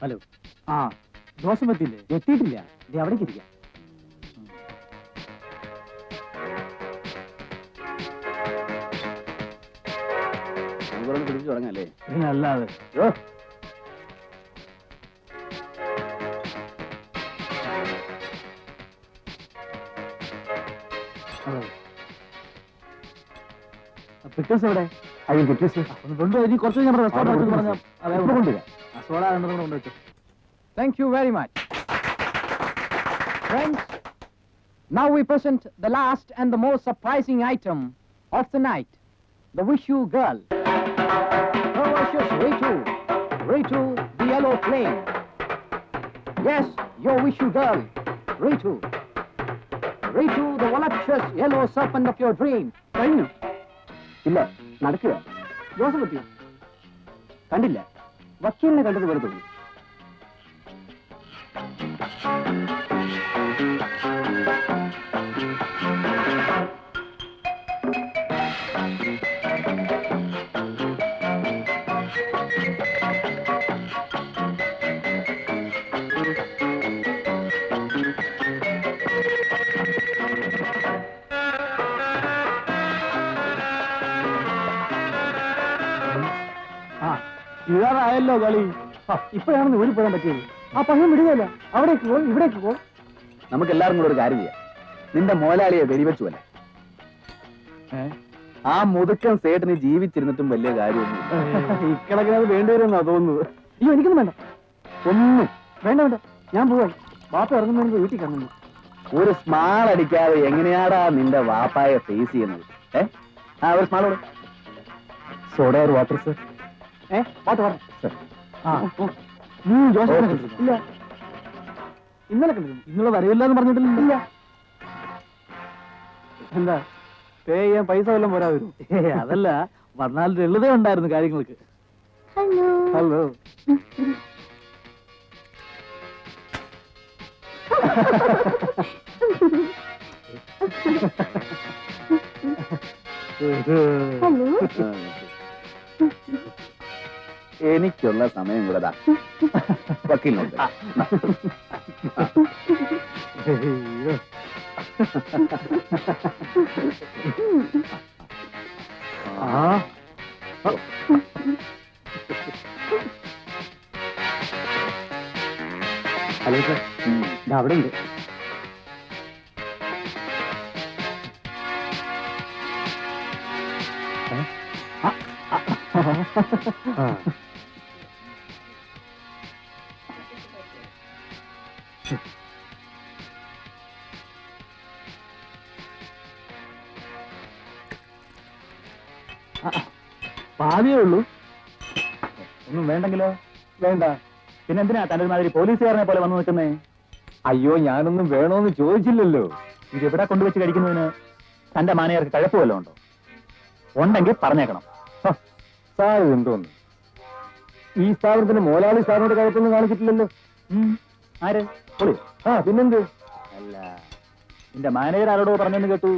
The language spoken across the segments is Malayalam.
ഹലോ. ആ ജോസഫ് എത്തിയില്ലേ? എത്തിയിട്ടില്ല. ഇത് അവിടേക്ക് ഇരിക്കാം. പിടിച്ചു തുടങ്ങല്ലേ? അല്ലാതെ പിക്ചേഴ്സ് എവിടെ? അയ്യോ പിക്ചേഴ്സ് കൊണ്ടുപോയി. ഇനി കുറച്ച് നമ്മുടെ റെസ്റ്റോറൻറ്റ് പറഞ്ഞാൽ കൊണ്ടുവരാം. സോഡ കൊണ്ടുവച്ചു. Thank you very much. Friends, now we present the last and the most surprising item of the night, the Wish You Girl. Ferocious Ritu, Ritu the Yellow Flame. Yes, your Wish You Girl, Ritu. Ritu the voluptuous yellow serpent of your dream. കഴിഞ്ഞു? ഇല്ല, നടക്കുക. ജോസഫ് എത്തിയോ? കണ്ടില്ല. വക്കീലിനെ കണ്ടത് പോലെ തോന്നി. ഇതാറായല്ലോ കളി. ഇപ്പോഴാണെന്ന് ഊരി പോകാൻ പറ്റിയത്. ആ പയ്യൻ വിടുകയല്ല. അവിടേക്ക് പോ, ഇവിടേക്ക് പോ. നമുക്ക് എല്ലാവരും കൂടെ ഒരു കാര്യം ചെയ്യാം. നിന്റെ മോലാളിയെ വെടിവെച്ചുവല്ലേ? ആ മുതുക്കൻ സേട്ടിന് ജീവിച്ചിരുന്നിട്ടും വലിയ കാര്യമൊന്നും ഇക്കണക്കിനത് വേണ്ടിവരുമെന്നാ തോന്നുന്നത്. അയ്യോ എനിക്കൊന്നും വേണ്ട. ഒന്നും വേണ്ട വേണ്ട. ഞാൻ പോവാൻ. വാപ്പ ഇറങ്ങുന്നതിന് വീട്ടിൽ കറങ്ങുന്നു. ഒരു സ്മാൾ അടിക്കാതെ എങ്ങനെയാടാ നിന്റെ വാപ്പായെ ഫേസ് ചെയ്യുന്നത്? ഒരു സ്മാളോട് സോഡ ഒരു water sir. Water water sir. നീ ജോസഫിനെ കണ്ടിരുന്നു? ഇല്ല. ഇന്നലെ കണ്ടിരുന്നു. ഇന്നലെ വരവില്ല എന്ന് പറഞ്ഞിട്ടില്ല. എന്താ പേ ചെയ്യാൻ പൈസ വല്ലതും പോരാ വരും? അതല്ല, വന്നാൽ ലളിത ഉണ്ടായിരുന്നു കാര്യങ്ങൾക്ക്. ഹലോ. എനിക്കുള്ള സമയം കൂടെ വക്കീലിനോട്. ഹലോ സാർ, അവിടെ ഉണ്ട്. പാതിയേ ഉള്ളൂ. ഒന്നും വേണ്ടെങ്കിലോ? വേണ്ട. പിന്നെന്തിനാ തന്റെ മാതിരി പോലീസുകാരനെ പോലെ വന്നു നിൽക്കുന്നേ? അയ്യോ, ഞാനൊന്നും വേണോന്ന് ചോദിച്ചില്ലല്ലോ. ഇതെവിടെ കൊണ്ടുവച്ച് കഴിക്കുന്നതിന് തന്റെ മാനേജർക്ക് കഴപ്പമല്ലോ ഉണ്ടോ? ഉണ്ടെങ്കിൽ പറഞ്ഞേക്കണം. സാർ എന്തോന്ന് ഈ സ്ഥാപനത്തിന് മോലാളി സാറിനോട് കഴപ്പൊന്നും കാണിച്ചിട്ടില്ലല്ലോ. ആര്? പൊളി. പിന്നെന്ത്? അല്ല, നിന്റെ മാനേജർ ആരോടോ പറഞ്ഞെന്ന് കേട്ടു.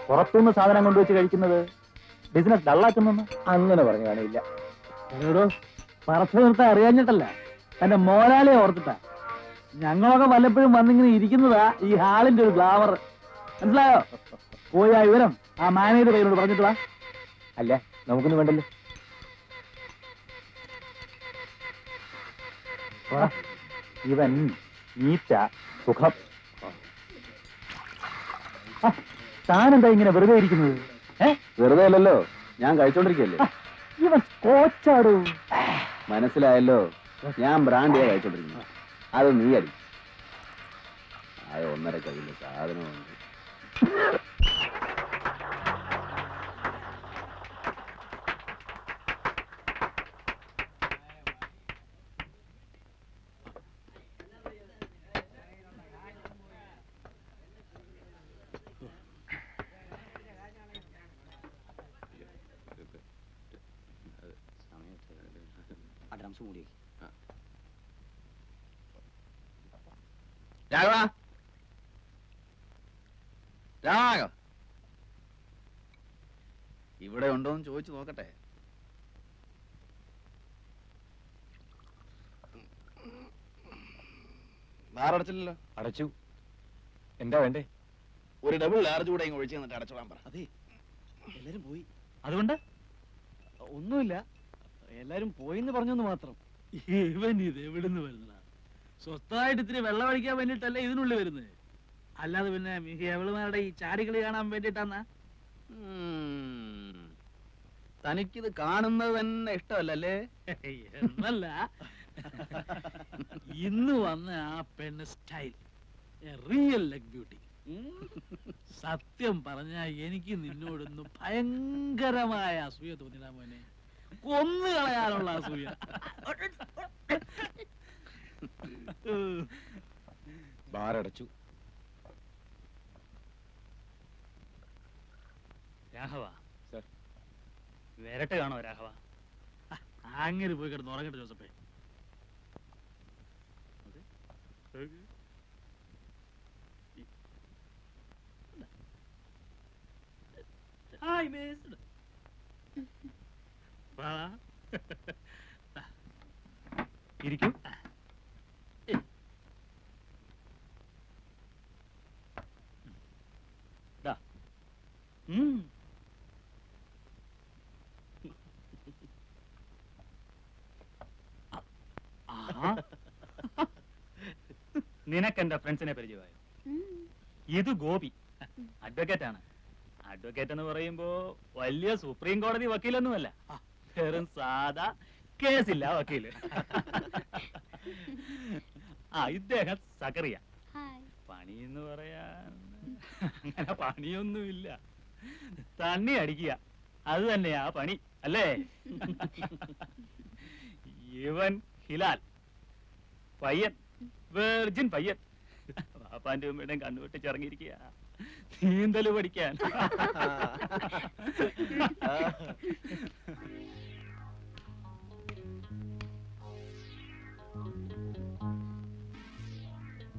പുറത്തുനിന്ന് സാധനം കൊണ്ടുവച്ച് കഴിക്കുന്നത് ബിസിനസ് ഡള്ളാക്കുന്നു. അങ്ങനെ പറഞ്ഞു കാണില്ല. എന്നോടോ പറച്ചു നിർത്താൻ അറിയാഞ്ഞിട്ടല്ല, തന്റെ മോലാളിയെ ഓർത്തിട്ടാ. ഞങ്ങളൊക്കെ വല്ലപ്പോഴും വന്നിങ്ങനെ ഇരിക്കുന്നതാ ഈ ഹാളിന്റെ ഒരു ഗ്ലാമർ. മനസ്സിലായോ? പോയി ആ വിവരം ആ മാനേജർ പേരോട് പറഞ്ഞിട്ടുള്ള. അല്ല, നമുക്കൊന്നും വേണ്ടല്ലോ. ഇവൻ നീറ്റ സുഖം. താനെന്താ ഇങ്ങനെ വെറുതെ ഇരിക്കുന്നത്? വെറുതെ അല്ലല്ലോ, ഞാൻ കഴിച്ചോണ്ടിരിക്കല്ലേ. ഇവൻ കോച്ചാടൂ. മനസ്സിലായല്ലോ, ഞാൻ ബ്രാൻഡിയാ കഴിച്ചോണ്ടിരിക്കുന്നത്. അത് നീ അടി. അത് 1.5 കയ്യില് സാധനമുണ്ട്. രാഘവ, രാഘവ ഇവിടെ ഉണ്ടോന്ന് ചോദിച്ചു നോക്കട്ടെ. ബാർ അടച്ചില്ലല്ലോ. അടച്ചു. എന്താ വേണ്ടേ? ഒരു ഡബിൾ ലാർജ് കൂടെ ഇങ്ങ് ഒഴിച്ചു തന്നിട്ട് അടച്ചോളാൻ പറ. അതെ, എല്ലാരും പോയി. അതുകൊണ്ട് ഒന്നുമില്ല, എല്ലാരും പോയിന്ന് പറഞ്ഞെന്ന് മാത്രം. ഇവൻ ഇത് എവിടുന്ന് വരുന്നതാ? സ്വസ്ഥമായിട്ട് ഇത്തിരി വെള്ളം അടിക്കാൻ വേണ്ടിട്ടല്ലേ ഇതിനുള്ളിൽ വരുന്നത്, അല്ലാതെ പിന്നെ എവളുമാരുടെ ഈ ചാടികളി കാണാൻ വേണ്ടിട്ടാന്നാ? തനിക്കിത് കാണുന്നത് തന്നെ ഇഷ്ടമല്ലല്ലേ? എന്നല്ല, ഇന്ന് വന്ന ആ പെണ്ണ് സ്റ്റൈൽ റിയൽ ലെഗ് ബ്യൂട്ടി. സത്യം പറഞ്ഞ എനിക്ക് നിന്നോടൊന്ന് ഭയങ്കരമായ അസൂയ തോന്നിടാ മോനെ, കൊന്നു കളയാനുള്ള അസൂയ. ബാർ അടച്ചു. രാഘവ സർ. വരട്ടെ കാണോ രാഘവ? അങ്ങനെ പോയി കിടന്ന് ഉറങ്ങട്ടെ ജോസഫേ. Hi miss. ഇരിക്കൂ. നിനക്ക് എന്റെ ഫ്രണ്ട്സിനെ പരിചയമായോ? ഇത് ഗോപി, അഡ്വക്കേറ്റ് ആണ്. അഡ്വക്കേറ്റ് എന്ന് പറയുമ്പോ വലിയ സുപ്രീം കോടതി വക്കീലൊന്നുമല്ല, വെറും സാധാ കേസില്ല വക്കീല്. ഇദ്ദേഹം സക്കറിയ. പണി എന്ന് പറയാൻ അങ്ങനെ പണിയൊന്നുമില്ല, തണ്ണി അടിക്കുക, അത് തന്നെയാ പണി അല്ലേ? ഇവൻ ഹിലാൽ, പയ്യൻ, വെർജിൻ പയ്യൻ. പാപ്പാന്റെ ഉമ്മയുടെയും കണ്ണുവെട്ടിച്ചിറങ്ങിയിരിക്കുക നീന്തല് പഠിക്കാൻ.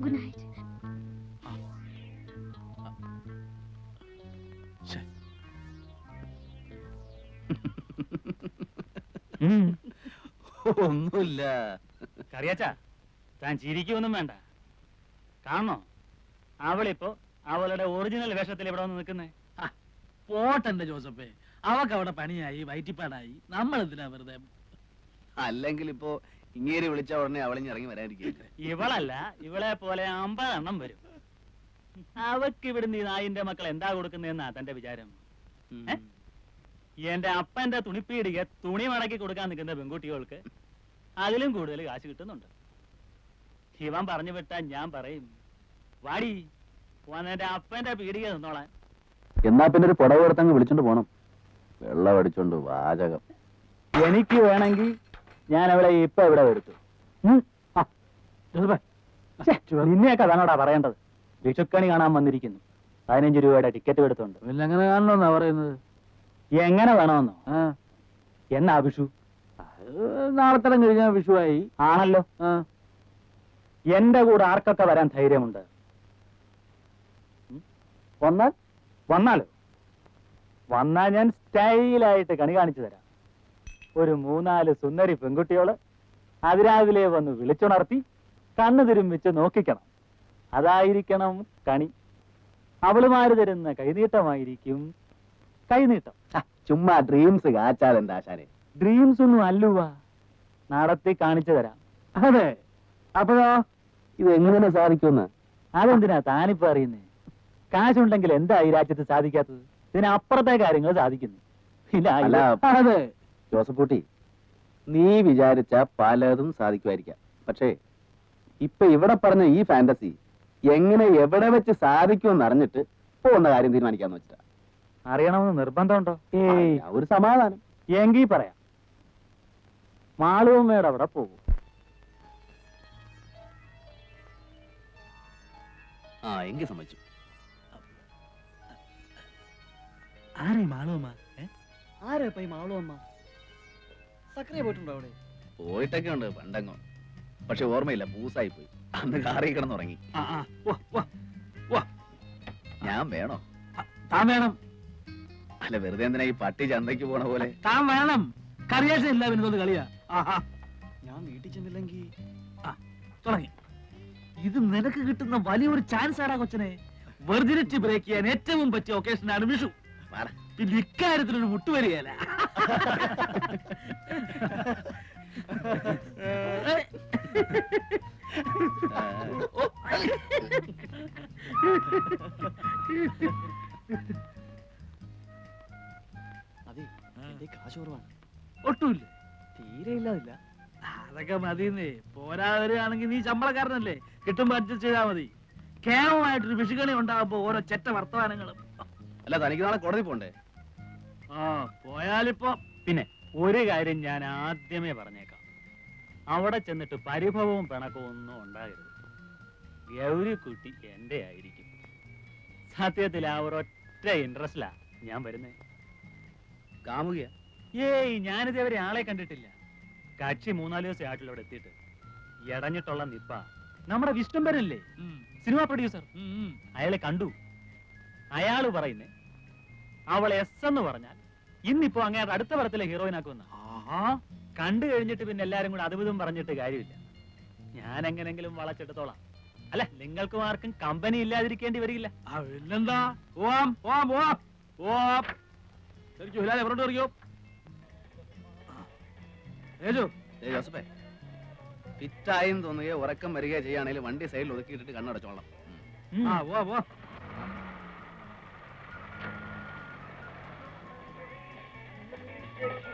Good night. ഒന്നുമില്ല. കറിയാച്ചാ, താൻ ചിരിക്കൊന്നും വേണ്ട. കാണണോ, അവളിപ്പോ അവളുടെ ഒറിജിനൽ വേഷത്തിൽ ഇവിടെ വന്ന് നിൽക്കുന്നേ. പോട്ടെന്റെ ജോസഫേ, അവക്ക് അവിടെ പണിയായി വയറ്റിപ്പാടായി, നമ്മൾ എന്തിനാ വെറുതെ? അല്ലെങ്കിൽ ഇപ്പോ ഇങ്ങേരി വിളിച്ച ഉടനെ അവളിഞ്ഞിറങ്ങി വരാതിരിക്കുക. ഇവളല്ല, ഇവളെ പോലെ 50 എണ്ണം വരും. അവക്ക് ഇവിടുന്ന് ഈ നായിന്റെ മക്കൾ എന്താ കൊടുക്കുന്നതെന്നാ തന്റെ വിചാരം? എന്റെ അപ്പന്റെ തുണിപ്പീടിക തുണി മടക്കി കൊടുക്കാൻ നിൽക്കുന്ന പെൺകുട്ടികൾക്ക് അതിലും കൂടുതൽ കാശ് കിട്ടുന്നുണ്ട്. ഇവൻ പറഞ്ഞു വിട്ടാ ഞാൻ പറയും, വാടി എന്റെ അപ്പന്റെ പീടിക നിന്നോളാൻ. എന്നാ പിന്നെ ഒരു പുടവ് എടുത്തങ്ങ് വിളിച്ചോണ്ട് പോണം. വെള്ളം അടിച്ചോണ്ട് വാചകം. എനിക്ക് വേണമെങ്കിൽ ഞാൻ അവളെ ഇപ്പൊ ഇവിടെ എടുത്തു. നിന്നെയൊക്കെ അതാണോടാ പറയേണ്ടത്? വിഷുക്കണി കാണാൻ വന്നിരിക്കുന്നു, 15 രൂപയുടെ ടിക്കറ്റ് എടുത്തോണ്ട്. പിന്നെ അങ്ങനെ കാണണമെന്നാ പറയുന്നത്. എങ്ങനെ വേണമെന്നോ? എന്നാ വിഷു? നാളെ തരം കഴിഞ്ഞാൽ വിഷുവായി. ആണല്ലോ. എന്റെ കൂടെ ആർക്കൊക്കെ വരാൻ ധൈര്യമുണ്ട്? വന്നാലോ? വന്നാ ഞാൻ സ്റ്റൈലായിട്ട് കണി കാണിച്ചു തരാം. ഒരു 3-4 സുന്ദരി പെൺകുട്ടികള് അതിരാവിലെ വന്ന് വിളിച്ചുണർത്തി കണ്ണു തിരുമ്പിച്ച് നോക്കിക്കണം. അതായിരിക്കണം കണി. അവളുമാര് തരുന്ന കൈനീട്ടമായിരിക്കും കൈനീട്ടം. ചുമ്മാ ഡ്രീംസ് കാച്ചാലെന്താ ആശാനെ? ഡ്രീംസ് ഒന്നും അല്ലുവാ, നടത്തി കാണിച്ചു തരാം. അതെ, അപ്പോഴോ ഇത് എങ്ങനെ സാധിക്കുമെന്ന്? അതെന്തിനാ താനിപ്പോ അറിയുന്നേ? കാശുണ്ടെങ്കിൽ എന്താ ഈ രാജ്യത്ത് സാധിക്കാത്തത്? ഇതിനപ്പുറത്തെ കാര്യങ്ങൾ സാധിക്കുന്നു. അല്ല, അതെ ജോസഫ് കുട്ടി, നീ വിചാരിച്ച പലതും സാധിക്കുമായിരിക്കാം. പക്ഷേ ഇപ്പൊ ഇവിടെ പറഞ്ഞ ഈ ഫാന്റസി എങ്ങനെ എവിടെ വെച്ച് സാധിക്കുമെന്ന് അറിഞ്ഞിട്ട് പോകുന്ന കാര്യം തീരുമാനിക്കാന്ന് വെച്ചിട്ടാ. അറിയണമെന്ന് നിർബന്ധമുണ്ടോ? ഒരു സമാധാനം. എങ്കി പറയാം. മാളുവമ്മയുടെ അവിടെ പോകും. എങ്കിൽ സമ്മതിച്ചു. ആരേ മാളുവമ്മ? ആരാ ഇപ്പൊ ഈ മാളുവമ്മ? സക്രിയ പോയിട്ടുണ്ടോ അവിടെ? പോയിട്ടൊക്കെ ഉണ്ട് പണ്ടങ്ങോ, പക്ഷെ ഓർമ്മയില്ല, പൂസായി പോയി. അന്ന് കാറി കിടന്നുറങ്ങി. ഞാൻ വേണോ? താൻ വേണം. അല്ല, വെറുതെ എന്തിനാ ഈ പട്ടി ചന്തയ്ക്ക് പോണ പോലെ? താൻ വേണം. കറിയാച്ച ഇല്ല പിന്നെ കളിയാ. ഞാൻ വീട്ടിൽ ചെന്നില്ലെങ്കിൽ തുടങ്ങി. ഇത് നിനക്ക് കിട്ടുന്ന വലിയൊരു ചാൻസ് ആടാ കൊച്ചനെ. വെർജിനിറ്റി ബ്രേക്ക് ചെയ്യാൻ ഏറ്റവും പറ്റിയ ഒക്കേഷനാണ് വിഷു. പിന്നെ ഇക്കാര്യത്തിലൊരു മുട്ടുവരികയല്ല. അതെ, എന്റെ കാശ് കുറവാണ്. ഒട്ടുമില്ല. തീരെ ഇല്ലാതില്ല. അതൊക്കെ മതിന്നേ. പോരാ വരികയാണെങ്കിൽ നീ ശമ്പളക്കാരനല്ലേ, കിട്ടുമ്പോ അഡ്ജസ്റ്റ് ചെയ്താൽ മതി. കേവലമായിട്ടൊരു വിഷുകണി ഉണ്ടാകുമ്പോ ഓരോ ചെറ്റ വർത്തമാനങ്ങളും. അല്ല, തനിക്ക് നാളെ കോടതി പോണ്ടേ? ആ പോയാലിപ്പോ പിന്നെ ഒരു കാര്യം ഞാൻ ആദ്യമേ പറഞ്ഞേക്കാം, അവിടെ ചെന്നിട്ട് പരിഭവവും പിണക്കവും ഒന്നും ഉണ്ടാകരുത്. ഗൗരിക്കുട്ടി എന്റെ ആയിരിക്കും. സത്യത്തിൽ ആ ഒരൊറ്റ ഇൻട്രസ്റ്റിലാ ഞാൻ വരുന്നേ. കാമുകിയ ഏയ്, ഞാനിതേവരെ ആളെ കണ്ടിട്ടില്ല. കക്ഷി 3-4 ദിവസം ആയിട്ടില്ല എത്തിയിട്ട്. ഇടഞ്ഞിട്ടുള്ള നിപ്പ നമ്മുടെ വിഷ്ണുമ്പരല്ലേ, സിനിമാ പ്രൊഡ്യൂസർ, അയാളെ കണ്ടു. അയാള് പറയുന്നേ അവൾ എസ് എന്ന് പറഞ്ഞാൽ ഇന്നിപ്പോ അങ്ങേരുടെ അടുത്ത പടത്തിലെ ഹീറോയിൻ ആക്കുമെന്ന. കണ്ടു കഴിഞ്ഞിട്ട് പിന്നെ എല്ലാരും കൂടെ അതുവിധം പറഞ്ഞിട്ട് കാര്യമില്ല. ഞാൻ എങ്ങനെങ്കിലും വളച്ചെടുത്തോളാം. അല്ല, നിങ്ങൾക്കും ആർക്കും കമ്പനി ഇല്ലാതിരിക്കേണ്ടി വരില്ല. പിന്നെന്താ, പോവാം പോവാം പോവാം പോവാം. ശരിക്കും ഹിലാലെ എവിടെ അറിയോ? ജോസഫേ, ഫിറ്റായെന്ന് തോന്നുകയോ ഉറക്കം വരികയോ ചെയ്യുകയാണെങ്കിൽ വണ്ടി സൈഡിൽ ഒതുക്കിയിട്ടിട്ട് കണ്ണടച്ചോളാം. ആ പോവാ പോവാ. Thank you.